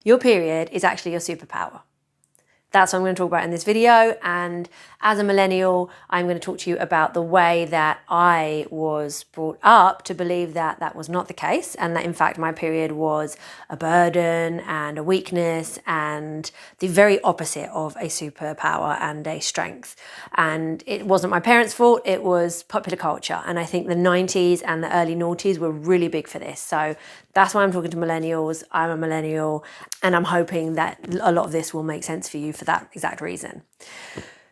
Your period is actually your superpower. That's what I'm going to talk about in this video. And as a millennial, I'm going to talk to you about the way that I was brought up to believe that that was not the case, and that in fact my period was a burden and a weakness and the very opposite of a superpower and a strength. And it wasn't my parents' fault, it was popular culture. And I think the 90s and the early noughties were really big for this. So that's why I'm talking to millennials. I'm a millennial, and I'm hoping that a lot of this will make sense for you for that exact reason.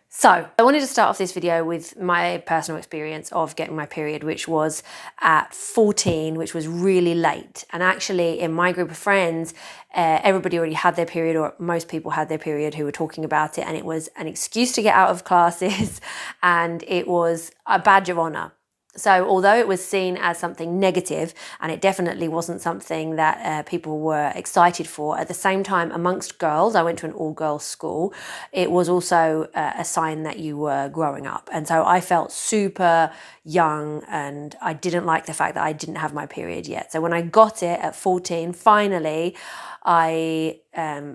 So I wanted to start off this video with my personal experience of getting my period, which was at 14, which was really late. And actually in my group of friends, everybody already had their period, or most people had their period who were talking about it. And it was an excuse to get out of classes and it was a badge of honor. So although it was seen as something negative, and it definitely wasn't something that people were excited for, at the same time amongst girls, I went to an all-girls school, it was also a sign that you were growing up. And so I felt super young, and I didn't like the fact that I didn't have my period yet. So when I got it at 14, finally, I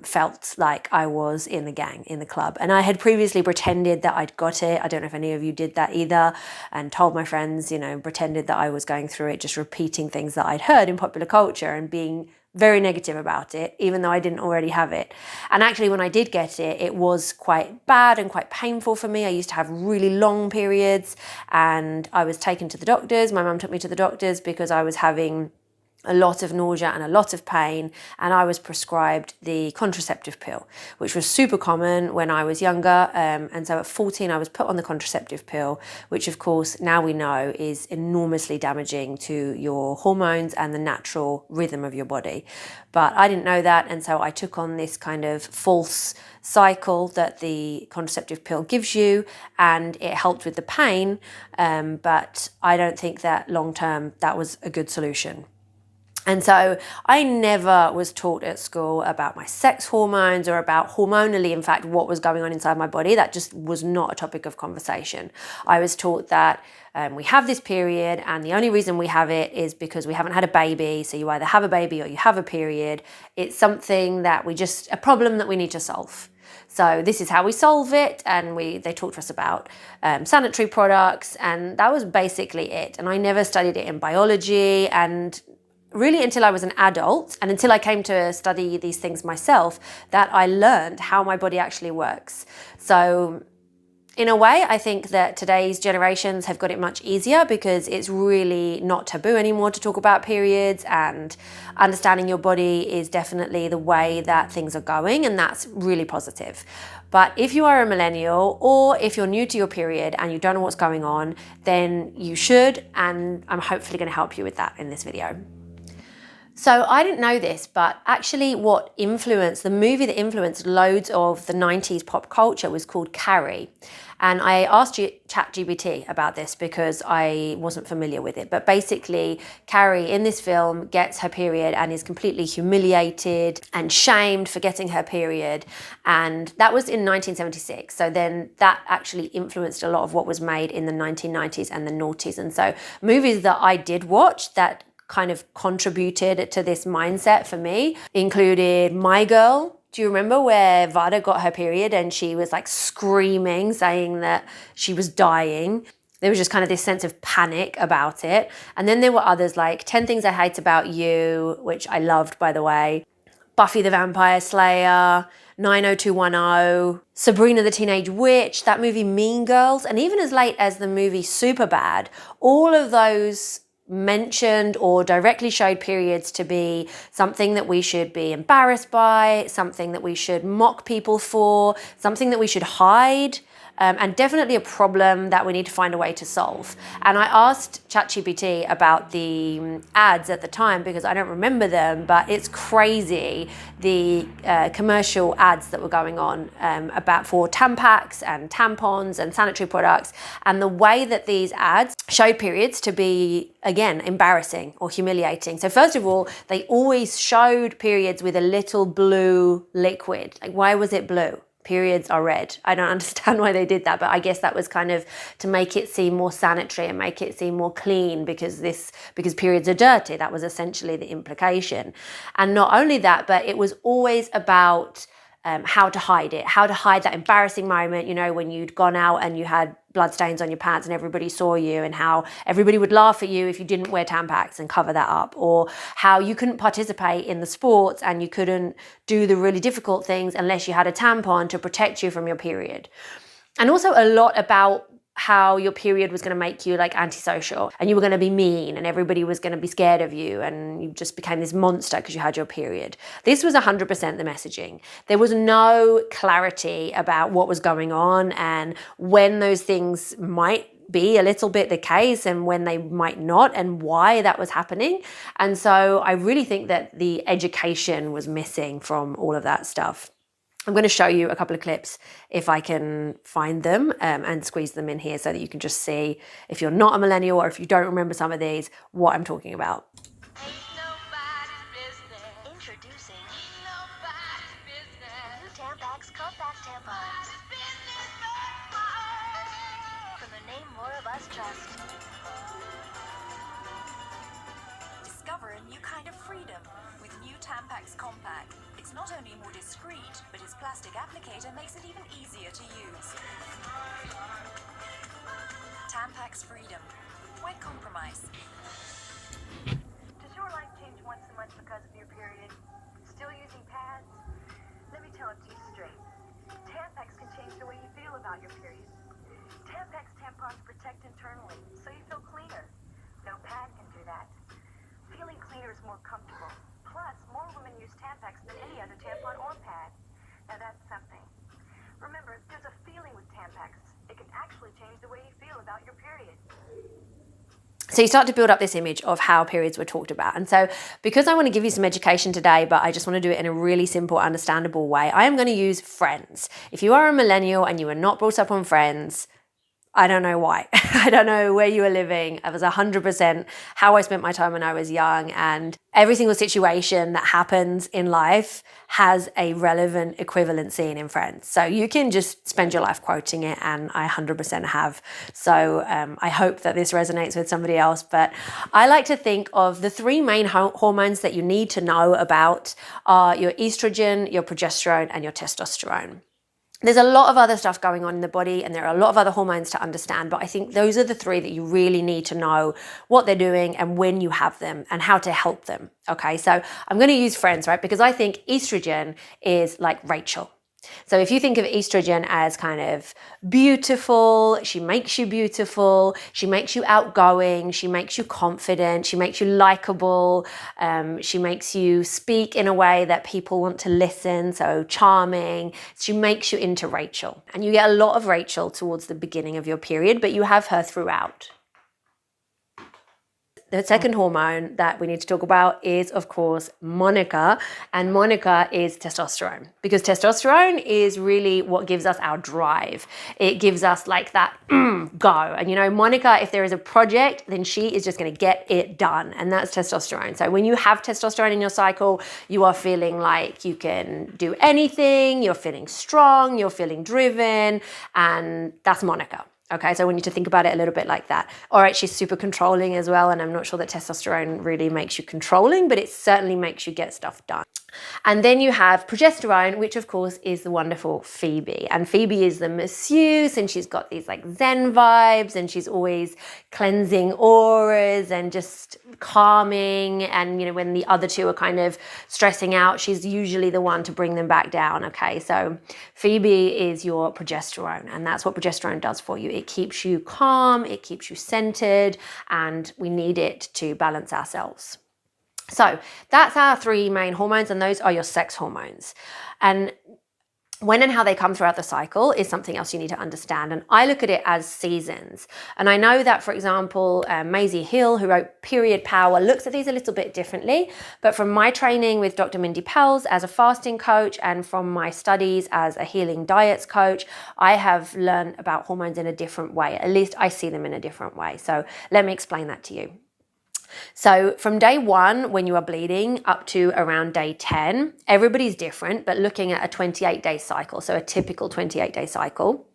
felt like I was in the gang, in the club. And I had previously pretended that I'd got it. I don't know if any of you did that either, and told my friends, pretended that I was going through it, just repeating things that I'd heard in popular culture and being very negative about it, even though I didn't already have it. And actually when I did get it, it was quite bad and quite painful for me. I used to have really long periods, and I was taken to the doctors. My mum took me to the doctors because I was having a lot of nausea and a lot of pain, and I was prescribed the contraceptive pill, which was super common when I was younger. And so at 14, I was put on the contraceptive pill, which of course now we know is enormously damaging to your hormones and the natural rhythm of your body. But I didn't know that, and so I took on this kind of false cycle that the contraceptive pill gives you, and it helped with the pain, but I don't think that long term that was a good solution. And so I never was taught at school about my sex hormones or about hormonally, in fact, what was going on inside my body. That just was not a topic of conversation. I was taught that we have this period, and the only reason we have it is because we haven't had a baby. So you either have a baby or you have a period. It's something that a problem that we need to solve. So this is how we solve it, and they talked to us about sanitary products, and that was basically it. And I never studied it in biology, and really until I was an adult and until I came to study these things myself, that I learned how my body actually works. So in a way, I think that today's generations have got it much easier because it's really not taboo anymore to talk about periods, and understanding your body is definitely the way that things are going, and that's really positive. But if you are a millennial, or if you're new to your period and you don't know what's going on, then you should, and I'm hopefully going to help you with that in this video. So I didn't know this, but actually the movie that influenced loads of the 90s pop culture was called F.R.I.E.N.D.S. And I asked ChatGPT about this because I wasn't familiar with it. But basically, Carrie in this film gets her period and is completely humiliated and shamed for getting her period. And that was in 1976. So then that actually influenced a lot of what was made in the 1990s and the noughties. And so movies that I did watch that kind of contributed to this mindset for me included My Girl. Do you remember where Vada got her period and she was like screaming, saying that she was dying? There was just kind of this sense of panic about it. And then there were others like 10 Things I Hate About You, which I loved, by the way, Buffy the Vampire Slayer, 90210, Sabrina the Teenage Witch, that movie Mean Girls, and even as late as the movie Superbad. All of those mentioned or directly showed periods to be something that we should be embarrassed by, something that we should mock people for, something that we should hide, and definitely a problem that we need to find a way to solve. And I asked ChatGPT about the ads at the time because I don't remember them, but it's crazy the commercial ads that were going on for Tampax and tampons and sanitary products, and the way that these ads showed periods to be, again, embarrassing or humiliating. So first of all, they always showed periods with a little blue liquid. Like, why was it blue? Periods are red. I don't understand why they did that, but I guess that was kind of to make it seem more sanitary and make it seem more clean because periods are dirty. That was essentially the implication. And not only that, but it was always about how to hide it, how to hide that embarrassing moment, you know, when you'd gone out and you had bloodstains on your pants and everybody saw you, and how everybody would laugh at you if you didn't wear Tampax and cover that up, or how you couldn't participate in the sports and you couldn't do the really difficult things unless you had a tampon to protect you from your period. And also a lot about how your period was going to make you like antisocial, and you were going to be mean, and everybody was going to be scared of you, and you just became this monster because you had your period. This was 100% the messaging. There was no clarity about what was going on and when those things might be a little bit the case and when they might not, and why that was happening. And so I really think that the education was missing from all of that stuff. I'm going to show you a couple of clips if I can find them and squeeze them in here so that you can just see, if you're not a millennial or if you don't remember some of these, what I'm talking about. Introducing new Tampax compact tampons. From the name more of us trust. Discover a new kind of freedom with new Tampax compact. It's not only more discreet, but its plastic applicator makes it even easier to use. Tampax Freedom. Why compromise? Does your life change once a month because of your period? Still using pads? Let me tell it to you straight. Tampax can change the way you feel about your period. Tampax tampons protect internally, so you feel cleaner. No pad can do that. Feeling cleaner is more comfortable. Plus, more women use Tampax than any other tampon or pad. Now that's something. Remember, there's a feeling with Tampax. It can actually change the way you feel about your period. So you start to build up this image of how periods were talked about. And so because I want to give you some education today, but I just want to do it in a really simple, understandable way, I am going to use Friends. If you are a millennial and you were not brought up on Friends, I don't know why. I don't know where you were living. It was 100% how I spent my time when I was young, and every single situation that happens in life has a relevant equivalent scene in Friends. So you can just spend your life quoting it, and I 100% have. So I hope that this resonates with somebody else. But I like to think of the three main hormones that you need to know about are your estrogen, your progesterone, and your testosterone. There's a lot of other stuff going on in the body, and there are a lot of other hormones to understand, but I think those are the three that you really need to know what they're doing and when you have them and how to help them. Okay, so I'm going to use Friends, right? Because I think estrogen is like Rachel. So if you think of estrogen as kind of beautiful, she makes you beautiful, she makes you outgoing, she makes you confident, she makes you likable, she makes you speak in a way that people want to listen, so charming. She makes you into Rachel. And you get a lot of Rachel towards the beginning of your period, but you have her throughout. The second hormone that we need to talk about is, of course, Monica, and Monica is testosterone, because testosterone is really what gives us our drive. It gives us like that go. And you know, Monica, if there is a project, then she is just going to get it done, and that's testosterone. So when you have testosterone in your cycle, you are feeling like you can do anything, you're feeling strong, you're feeling driven, and that's Monica. Okay, so I want you to think about it a little bit like that. All right, she's super controlling as well, and I'm not sure that testosterone really makes you controlling, but it certainly makes you get stuff done. And then you have progesterone, which of course is the wonderful Phoebe. And Phoebe is the masseuse, and she's got these like Zen vibes, and she's always cleansing auras and just calming. And, you know, when the other two are kind of stressing out, she's usually the one to bring them back down. Okay, so Phoebe is your progesterone, and that's what progesterone does for you. It keeps you calm, it keeps you centered, and we need it to balance ourselves. So that's our three main hormones, and those are your sex hormones. And when and how they come throughout the cycle is something else you need to understand. And I look at it as seasons. And I know that, for example, Maisie Hill, who wrote Period Power, looks at these a little bit differently. But from my training with Dr. Mindy Pelz as a fasting coach, and from my studies as a healing diets coach, I have learned about hormones in a different way. At least I see them in a different way. So let me explain that to you. So from day 1, when you are bleeding, up to around day 10, everybody's different, but looking at a 28-day cycle, so a typical 28-day cycle,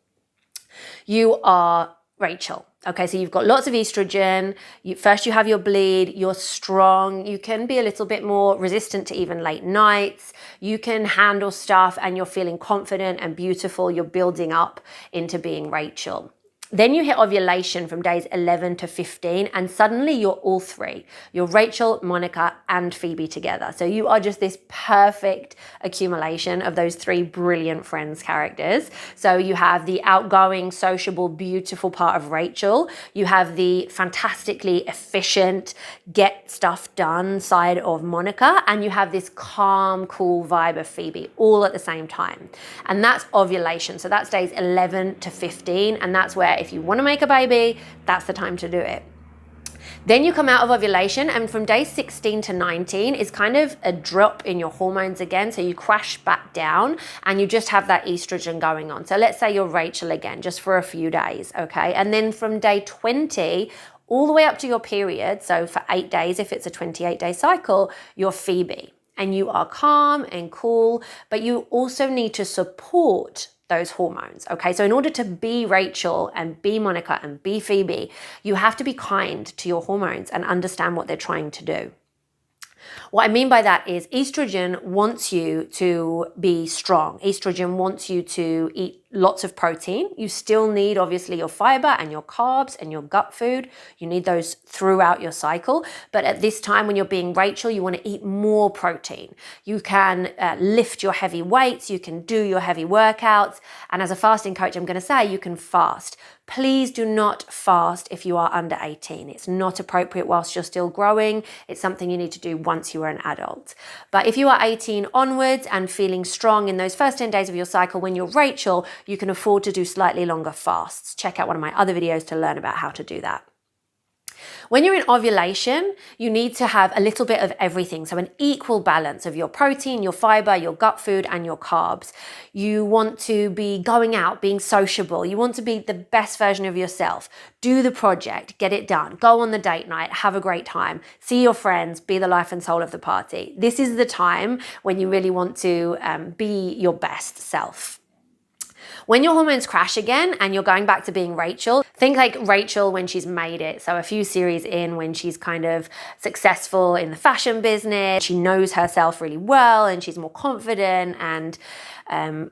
you are Rachel. Okay, so you've got lots of estrogen. First you have your bleed, you're strong, you can be a little bit more resistant to even late nights, you can handle stuff, and you're feeling confident and beautiful, you're building up into being Rachel. Then you hit ovulation from days 11 to 15, and suddenly you're all three. You're Rachel, Monica, and Phoebe together. So you are just this perfect accumulation of those 3 brilliant Friends characters. So you have the outgoing, sociable, beautiful part of Rachel. You have the fantastically efficient, get stuff done side of Monica. And you have this calm, cool vibe of Phoebe, all at the same time. And that's ovulation. So that's days 11 to 15. And that's where, if you want to make a baby, that's the time to do it. Then you come out of ovulation, and from day 16 to 19 is kind of a drop in your hormones again. So you crash back down and you just have that estrogen going on. So let's say you're Rachel again, just for a few days, okay? And then from day 20 all the way up to your period, so for 8 days, if it's a 28-day cycle, you're Phoebe. And you are calm and cool, but you also need to support those hormones, okay? So in order to be Rachel and be Monica and be Phoebe, you have to be kind to your hormones and understand what they're trying to do. What I mean by that is estrogen wants you to be strong. Estrogen wants you to eat lots of protein. You still need, obviously, your fiber and your carbs and your gut food. You need those throughout your cycle. But at this time, when you're being Rachel, you want to eat more protein. You can lift your heavy weights. You can do your heavy workouts. And as a fasting coach, I'm going to say you can fast. Please do not fast if you are under 18. It's not appropriate whilst you're still growing. It's something you need to do once you are an adult. But if you are 18 onwards and feeling strong in those first 10 days of your cycle when you're Rachel, you can afford to do slightly longer fasts. Check out one of my other videos to learn about how to do that. When you're in ovulation, you need to have a little bit of everything. So an equal balance of your protein, your fiber, your gut food, and your carbs. You want to be going out, being sociable. You want to be the best version of yourself. Do the project, get it done. Go on the date night, have a great time. See your friends, be the life and soul of the party. This is the time when you really want to be your best self. When your hormones crash again and you're going back to being Rachel, think like Rachel when she's made it. So a few series in, when she's kind of successful in the fashion business, she knows herself really well and she's more confident. And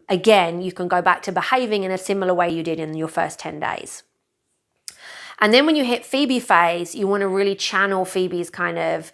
again, you can go back to behaving in a similar way you did in your first 10 days. And then when you hit Phoebe phase, you want to really channel Phoebe's kind of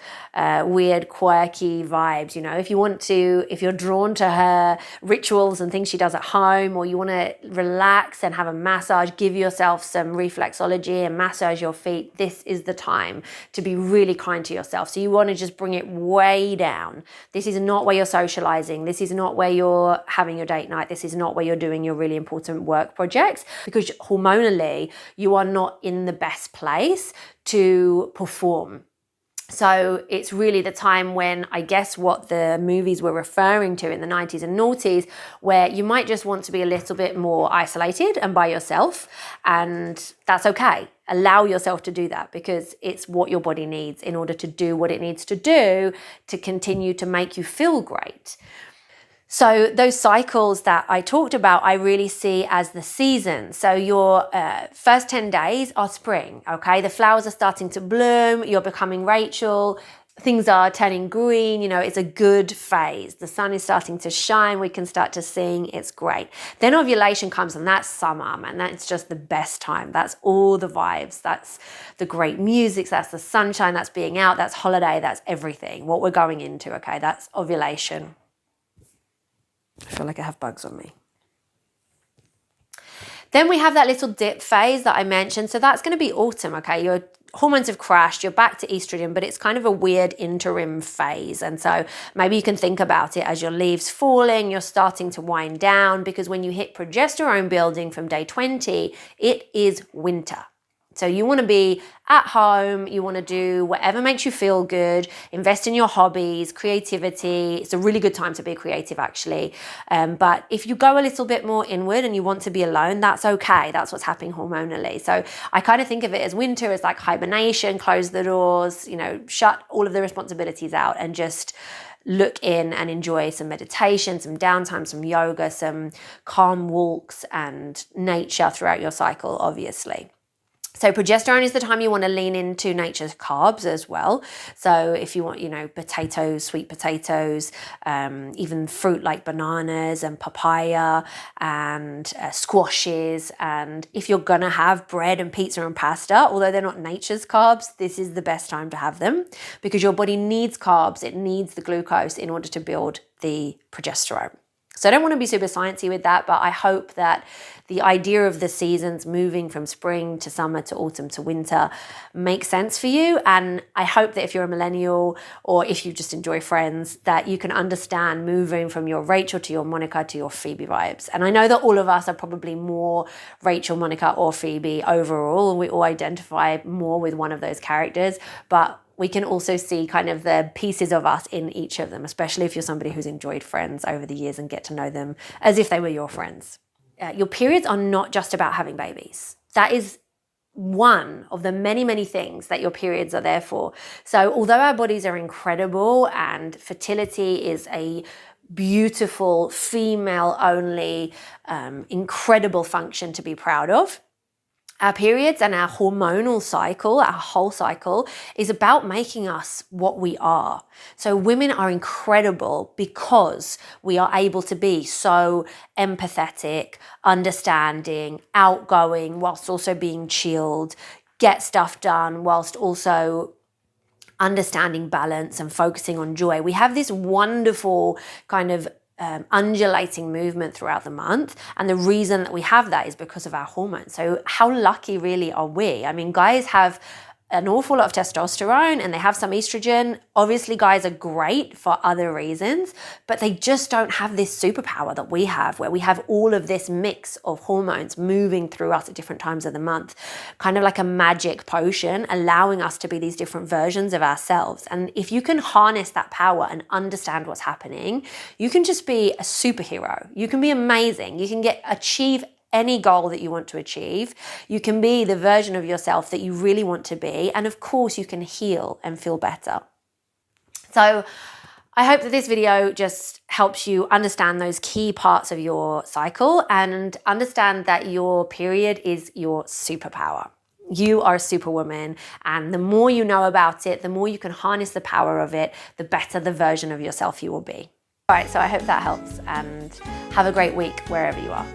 weird, quirky vibes. You know, if you're drawn to her rituals and things she does at home, or you want to relax and have a massage, give yourself some reflexology and massage your feet, this is the time to be really kind to yourself. So you want to just bring it way down. This is not where you're socializing. This is not where you're having your date night. This is not where you're doing your really important work projects, because hormonally, you are not in the best place to perform. So it's really the time when, I guess, what the movies were referring to in the 90s and noughties, where you might just want to be a little bit more isolated and by yourself. And that's okay. Allow yourself to do that, because it's what your body needs in order to do what it needs to do to continue to make you feel great. So those cycles that I talked about, I really see as the season. So your first 10 days are spring, okay? The flowers are starting to bloom, you're becoming Rachel, things are turning green, it's a good phase. The sun is starting to shine, we can start to sing, it's great. Then ovulation comes, and that's summer, man. That's just the best time. That's all the vibes. That's the great music, that's the sunshine, that's being out, that's holiday, that's everything, what we're going into, okay? That's ovulation. I feel like I have bugs on me. Then we have that little dip phase that I mentioned. So that's going to be autumn, okay? Your hormones have crashed, you're back to estrogen, but it's kind of a weird interim phase. And so maybe you can think about it as your leaves falling, you're starting to wind down, because when you hit progesterone building from day 20, it is winter. So you want to be at home, you want to do whatever makes you feel good, invest in your hobbies, creativity. It's a really good time to be creative, actually. But if you go a little bit more inward and you want to be alone, that's okay. That's what's happening hormonally. So I kind of think of it as winter as like hibernation, close the doors, you know, shut all of the responsibilities out and just look in and enjoy some meditation, some downtime, some yoga, some calm walks and nature throughout your cycle, obviously. So progesterone is the time you want to lean into nature's carbs as well. So if you want, you know, potatoes, sweet potatoes, even fruit like bananas and papaya and squashes. And if you're going to have bread and pizza and pasta, although they're not nature's carbs, this is the best time to have them because your body needs carbs. It needs the glucose in order to build the progesterone. So I don't want to be super sciencey with that, but I hope that the idea of the seasons moving from spring to summer to autumn to winter makes sense for you. And I hope that if you're a millennial or if you just enjoy Friends, that you can understand moving from your Rachel to your Monica to your Phoebe vibes. And I know that all of us are probably more Rachel, Monica, or Phoebe overall, and we all identify more with one of those characters, but we can also see kind of the pieces of us in each of them, especially if you're somebody who's enjoyed Friends over the years and get to know them as if they were your friends. Your periods are not just about having babies. That is one of the many, many things that your periods are there for. So although our bodies are incredible and fertility is a beautiful, female-only, incredible function to be proud of, our periods and our hormonal cycle, our whole cycle, is about making us what we are. So women are incredible because we are able to be so empathetic, understanding, outgoing, whilst also being chilled, get stuff done, whilst also understanding balance and focusing on joy. We have this wonderful kind of undulating movement throughout the month. And the reason that we have that is because of our hormones. So how lucky really are we? I mean, guys have an awful lot of testosterone and they have some estrogen. Obviously, guys are great for other reasons, but they just don't have this superpower that we have, where we have all of this mix of hormones moving through us at different times of the month, kind of like a magic potion, allowing us to be these different versions of ourselves. And if you can harness that power and understand what's happening, you can just be a superhero. You can be amazing. You can achieve any goal that you want to achieve. You can be the version of yourself that you really want to be. And of course, you can heal and feel better. So I hope that this video just helps you understand those key parts of your cycle and understand that your period is your superpower. You are a superwoman, and the more you know about it, the more you can harness the power of it, the better the version of yourself you will be. All right, so I hope that helps, and have a great week wherever you are.